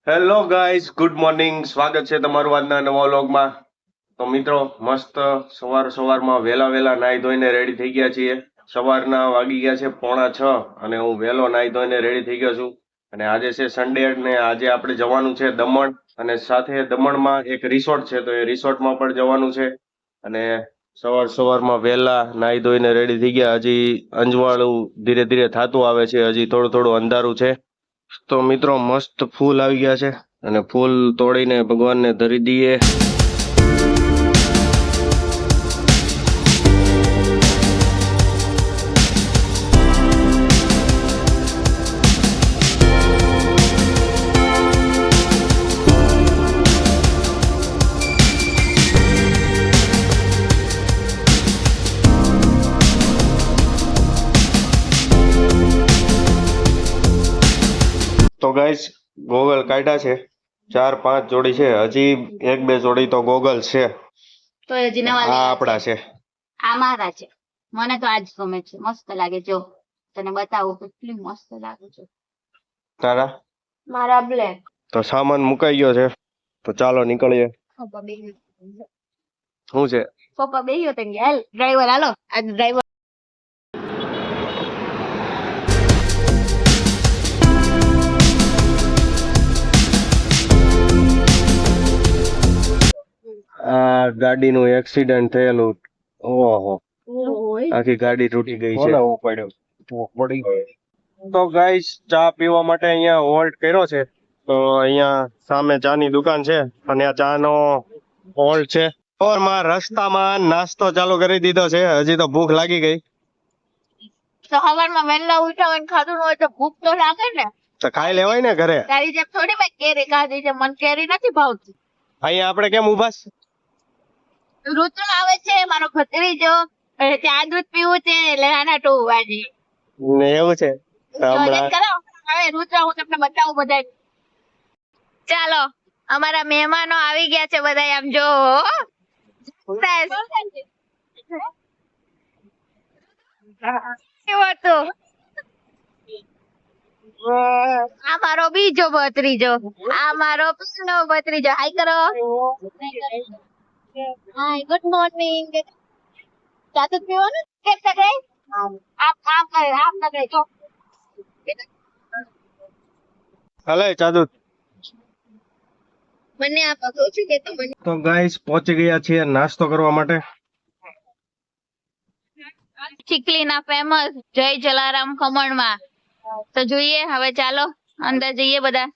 Hello guys, good morning. સ્વાગત છે તમારું આજના નવા વ્લોગમાં. તો મિત્રો, મસ્ત સવારમાં વહેલા નાહી ધોઈને રેડી થઈ ગયા છીએ. સવારના વાગી ગયા છે 5:45 અને હું વહેલો નાહી ધોઈને રેડી થઈ ગયો છું. અને આજે છે સન્ડે અને આજે આપણે જવાનું છે દમણ, અને સાથે દમણમાં એક રિસોર્ટ છે, તો એ રિસોર્ટમાં પણ જવાનું છે. અને સવારમાં વહેલા નાહી ધોઈને રેડી થઈ ગયા. હજી અંજવાળું ધીરે ધીરે થતું આવે છે, હજી થોડું અંધારું છે. તો મિત્રો, મસ્ત ફૂલ આવી ગયા છે અને ફૂલ તોડીને ભગવાનને ધરી દઈએ. તો ગાઈસ, ગોગલ કાઢ્યા છે 4-5 જોડી છે, હજી 1-2 જોડી તો ગોગલ છે. તો હજી નવા આ આપડા છે. આ મારા છે. મને તો આજ ગમે છે, મસ્ત લાગે. જો તને બતાવું કેટલી મસ્ત લાગે છે. તારા મારા બ્લેક. તો સામાન મુકાઈ ગયો છે, તો ચાલો નીકળીએ. પપ્પા બેહ્યો. શું છે? પપ્પા બેહ્યો તો હાલ ડ્રાઈવર હાલો. આજ ડ્રાઈવર આ ગાડીનું એક્સિડન્ટ થયેલું. ઓહો, આખી ગાડી તૂટી ગઈ છે. તો ગાઈસ, ચા પીવા માટે અહીંયા હોલ્ટ કર્યો છે. તો અહીંયા સામે ચાની દુકાન છે અને આ ચાનો હોલ્ટ છે. માં રસ્તામાં નાસ્તો ચાલુ કરી દીધો છે. હજી તો ભૂખ લાગી ગઈ. તો સવારમાં વહેલા ઉઠ્યા હોય ને ખાધું ન હોય તો ભૂખ તો લાગે ને. તો ખાઈ લેવાય ને ઘરે. તારી જેમ થોડી મેં કેરી ખાધી છે, મને કેરી નથી ભાવતી. અહીંયા આપણે કેમ ઉભા છે? ઋતુ આવે છે, મારો ભત્રીજો ચા દૂધ પીવું છે એટલે આના ટુ વાજી ને એવું છે. હવે ઋતુ હું તમને બતાવું બધા. ચાલો, અમારા મહેમાનો આવી ગયા છે બધા. આમ જો કેવું હતું? આ મારો બીજો ભત્રીજો, આ મારો પહેલો ભત્રીજો. હાય કરો. હાય, ગુડ મોર્નિંગ. ચા દૂધ પીવાનું કેમ તકે? આમ કરે જો. હલે ચાદુ. મને આ પગો છે કે તો મને. તો ગાઈસ, પહોંચી ગયા છીએ નાસ્તો કરવા માટે. ચીખલીના ફેમસ જય જલારામ ખમણમાં. તો જોઈએ હવે, ચાલો અંદર જઈએ. બધા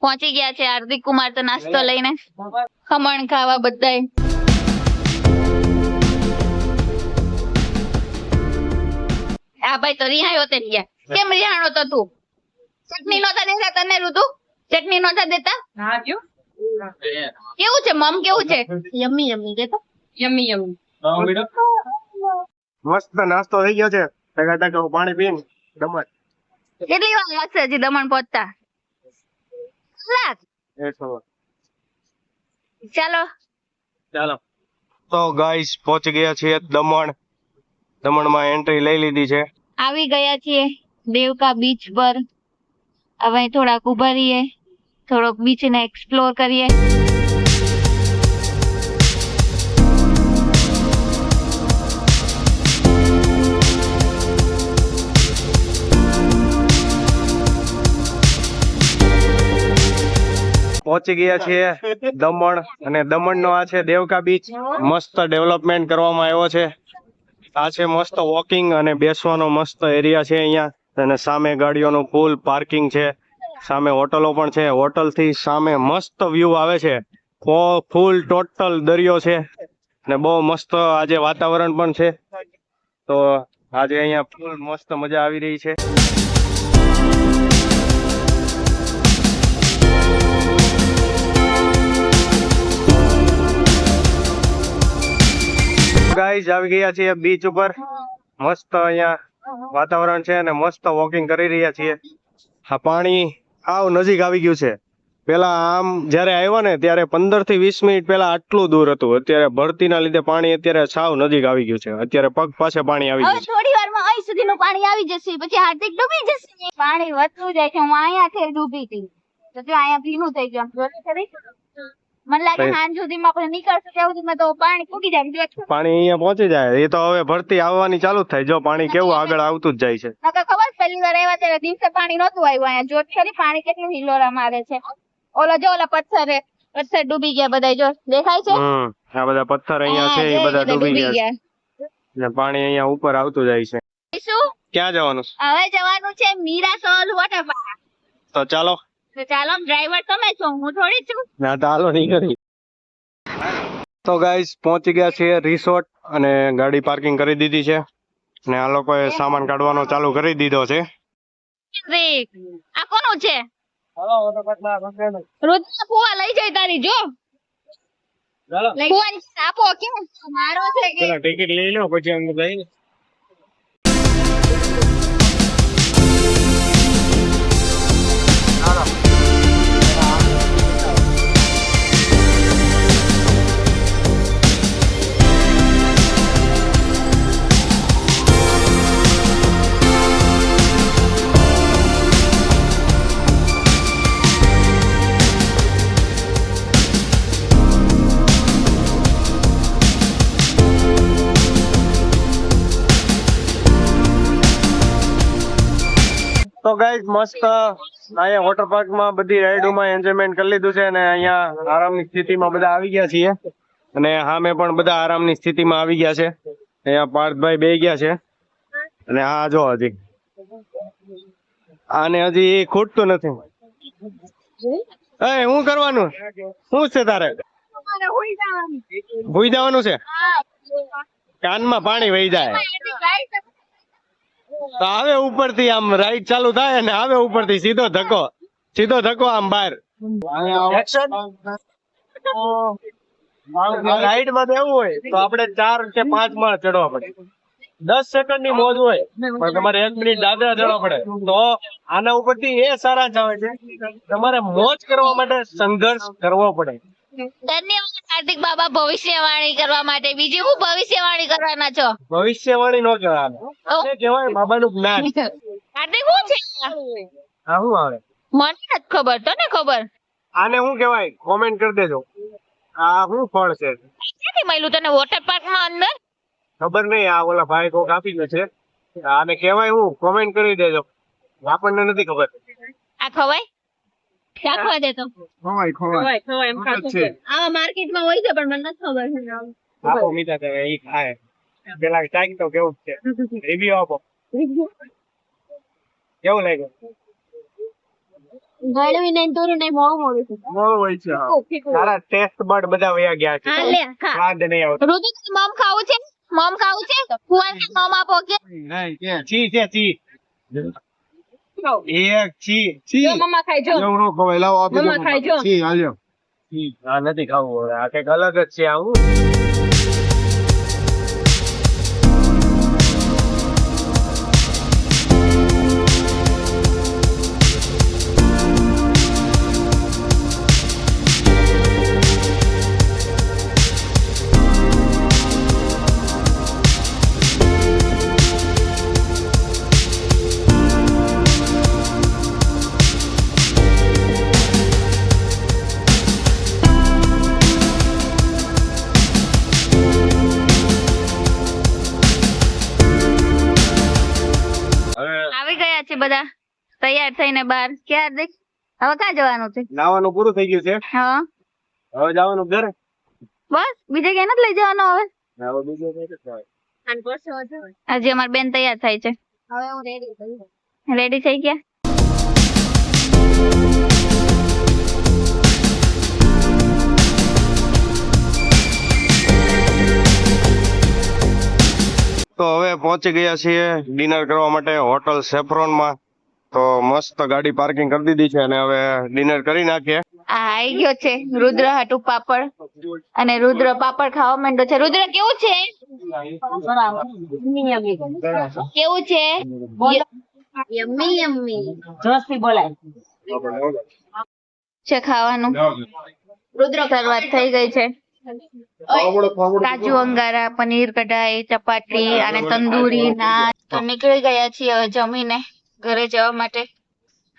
પહોંચી ગયા છે. હાર્દિક કુમાર તો નાસ્તો લઈને ખમણ ખાવા બધાય. આ ભાઈ તો રિહાયો તે રહ્યા. કેમ રિહાણો તો તું? ચટણી નહોતા દેતા તને? ઋતુ ચટણી નહોતા દેતા? કેવું છે મમ? કેવું છે? યમ્મી યમ્મી દેતો. Yummy yummy. મસ્ત નાસ્તો થઈ ગયો છે. ટકા પાણી પીને દમણ. કેટલી વાર લાગશે હજી દમણ પહોંચતા? કલાક. ચાલો. તો ગાઈસ, પહોંચી ગયા છીએ દમણ. દમણમાં એન્ટ્રી લઈ લીધી છે. આવી ગયા છીએ દેવકા બીચ પર. હવે થોડાક ઉભા રહીએ, થોડોક બીચ ને એક્સપ્લોર કરીએ. પહોંચી ગયા છીએ દમણ, અને દમણનો આ છે દેવકા બીચ. મસ્ત ડેવલપમેન્ટ કરવામાં આવ્યો છે. આ છે મસ્ત વોકિંગ અને બેસવાનો મસ્ત એરિયા છે અહીંયા. અને સામે ગાડીઓનું ફૂલ પાર્કિંગ છે. સામે હોટલો પણ છે. હોટલ થી સામે મસ્ત વ્યૂ આવે છે. ફૂલ ટોટલ દરિયો છે અને બહુ મસ્ત આજે વાતાવરણ પણ છે. તો આજે અહીંયા ફૂલ મસ્ત મજા આવી રહી છે. ગાઈસ, આવી ગયા છીએ બીચ ઉપર. મસ્ત અહીંયા વાતાવરણ છે અને મસ્ત વોકિંગ કરી રહ્યા છીએ. આ પાણી આવ નજીક આવી ગયું છે. પેલા આમ જયારે આવ્યો ને ત્યારે 15 થી 20 મિનિટ પેલા આટલું દૂર હતું. અત્યારે ભરતીના લીધે પાણી અત્યારે સાવ નજીક આવી ગયું છે. અત્યારે પગ પાસે પાણી આવી ગયું છે. થોડી વારમાં અહીં સુધીનું પાણી આવી જશે, પછી હાર્દિક ડૂબી જશે. પાણી વધતું જાય છે. હું અહીંયાથી ડૂબી હતી. તો જો અહીંયા ભીનું થઈ ગયું જોયું ખરી? મને લાગે સાંજ સુધીમાં આપણે નીકળશું ત્યાં સુધીમાં તો પાણી ફૂટી જાય જો પાણી અહીંયા પહોંચી જાય એ તો હવે ભરતી આવવાની ચાલુ જ થાય જો પાણી કેવું આગળ આવતું જ જાય છે નકર ખબર છે, પહેલી વાર આવ્યા ત્યારે દિવસે પાણી નહોતું આવ્યું અહીંયા જોત ખરી પાણી કેટલું હિલોરા મારે છે. ઓલા પથ્થર ડૂબી ગયા બધા જો દેખાય છે. આ બધા પથ્થર અહીંયા છે એ બધા ડૂબી ગયા ને પાણી અહીંયા ઉપર આવતું જાય છે. શું ક્યાં જવાનું છે? હવે જવાનું છે મીરાસોલ વોટર પાર્ક. તો ચાલો ડ્રાઈવર તમે છો, હું થોડી છું. ના તો હાલો નહીં કરી. તો ગાઈસ પહોંચી ગયા છીએ રિસોર્ટ અને ગાડી પાર્કિંગ કરી દીધી છે ને આ લોકોએ સામાન કાઢવાનો ચાલુ કરી દીધો છે. આ કોનું છે? રુદ્ર ફુવા લઈ જાય તારી જો. ફુવાની આપો કેમ મારો છે કે ટિકિટ લઈ લો પછી અમે જઈએ. તો ગાઈસ મસ્ત અહીંયા વોટર પાર્ક માં બધી રાઈડોમાં એન્જોયમેન્ટ કરી લીધું છે અને અહીંયા આરામની સ્થિતિમાં બધા આવી ગયા છીએ અને સામે પણ બધા આરામની સ્થિતિમાં આવી ગયા છે. અહીંયા પાર્થભાઈ બેહી ગયા છે અને આ જો હજી આને હજી ખૂટતું નથી. એ શું કરવાનું? શું છે તારે? ભૂઈ જવાનું છે? કાનમાં પાણી વહી જાય તો આવે ઉપરથી આમ રાઈડ ચાલુ થાય અને આવે ઉપરથી સીધો ધક્કો આમ બહાર. રાઈડ માં એવું હોય તો આપણે 4 કે 5 માળ ચડવા પડે. 10 સેકન્ડ ની મોજ હોય પણ તમારે 1 મિનિટ દાદરા ચડવા પડે. તો આના ઉપરથી એ સારા જ આવે છે તમારે મોજ કરવા માટે સંઘર્ષ કરવો પડે. ધન્યવાદ કાર્તિક બાબા ભવિષ્યવાણી કરવા માટે. બીજી હું ભવિષ્યવાણી કરવાના છો? ભવિષ્યવાણી નો કહેવાય, કહેવાય બાબાનું જ્ઞાન. કાર્તિક શું છે આ શું આવે મને નથી ખબર, તને ખબર? આને શું કહેવાય કોમેન્ટ કરી દેજો. આ શું ફળ છે? ક્યાંથી મળ્યું તને વોટર પાર્ક માં અંદર? ખબર નહીં, આ ઓલા ભાઈ કોક આપી દે છે. આને કહેવાય હું કોમેન્ટ કરી દેજો, આપણને નથી ખબર. આ ખવાય? રાખવા દે તો. ખવાય એમ ખાતું છે. આ માર્કેટમાં હોય છે પણ મને નથી ખબર. આપો મીઠા તે ઈ ખાય. પેલા ટાઈક તો કેવું છે? રિવ્યુ આપો. કેવું લાગ્યું? ગળવી નહીં તોરું નહીં મોળું છે. મોળું હોય છે. સારા ટેસ્ટ બડ બધા વયા ગયા છે. હા લે ખા. સ્વાદ નહીં આવતો. રુદુ મમ ખાવું છે? મમ ખાવું છે? ફુવાન મમ આપો કે? નહીં કે ચી છે ચી. એક ચી. જો મમ્મા ખાઈ જો. એવું નો ખવાય, લાવો આપી દો. મમ્મા ખાઈ જો. ચી આલ્યો. ચી આ નથી ખાવું, આ કઈક અલગ જ છે આ. હું આવી ગયા છે બધા તૈયાર થઈને બહાર. ક્યાં દેખ હવે ક્યાં જવાનું છે? નાવાનું પૂરું થઈ ગયું છે, હા હવે જવાનું ઘરે. બસ બીજે ક્યાં નથી લઈ જવાનું હવે? હવે બીજું કઈ નથી જવાનું. હજી અમારી બેન તૈયાર થાય છે. હવે હું રેડી થઈ ગયા. તો હવે પહોંચી ગયા છીએ ડિનર કરવા માટે હોટલ સેફ્રોન માં. તો મસ્ત ગાડી પાર્કિંગ કરી દીધી છે અને હવે ડિનર કરી નાખીએ. આ આવી ગયો છે રુદ્ર હાટુ પાપડ અને રુદ્ર પાપડ ખાવા માંડ્યો છે. રુદ્ર કેવું છે? કેવું છે? યમ્મી યમ્મી જોશથી બોલાય છે ખાવાનું. રુદ્ર શરૂઆત થઈ ગઈ છે. કાજુ અંગારા, પનીર કઢાઈ, ચપાટી અને તંદૂરી નાન. તો નીકળી ગયા છીએ હવે જમીને ઘરે જવા માટે.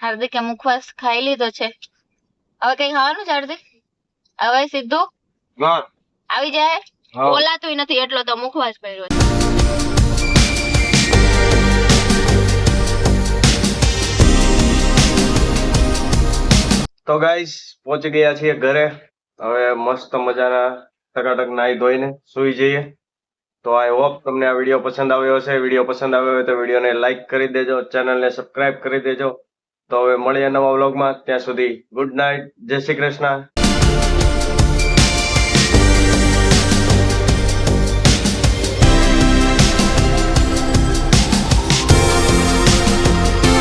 હાર્દિકે મુખવાસ ખાઈ લીધો છે હવે કઈ ખાવાનું છે હાર્દિક? હવે સીધું હા આવી જાય. હા. બોલાતુંય નથી એટલો તો મુખવાસ પહેર્યો છે. તો ગાઈસ પહોંચી ગયા છીએ ઘરે. હવે મસ્ત મજાના ટકાટક નાહી ધોઈને સુઈ જઈએ. તો આઈ હોપ તમને આ વિડીયો પસંદ આવ્યો હશે. વિડીયો પસંદ આવ્યો હોય તો વિડીયોને લાઈક કરી દેજો, ચેનલને સબસ્ક્રાઇબ કરી દેજો. તો હવે મળીએ નવા વ્લોગમાં. ત્યાં સુધી ગુડ નાઇટ, જય શ્રી કૃષ્ણ.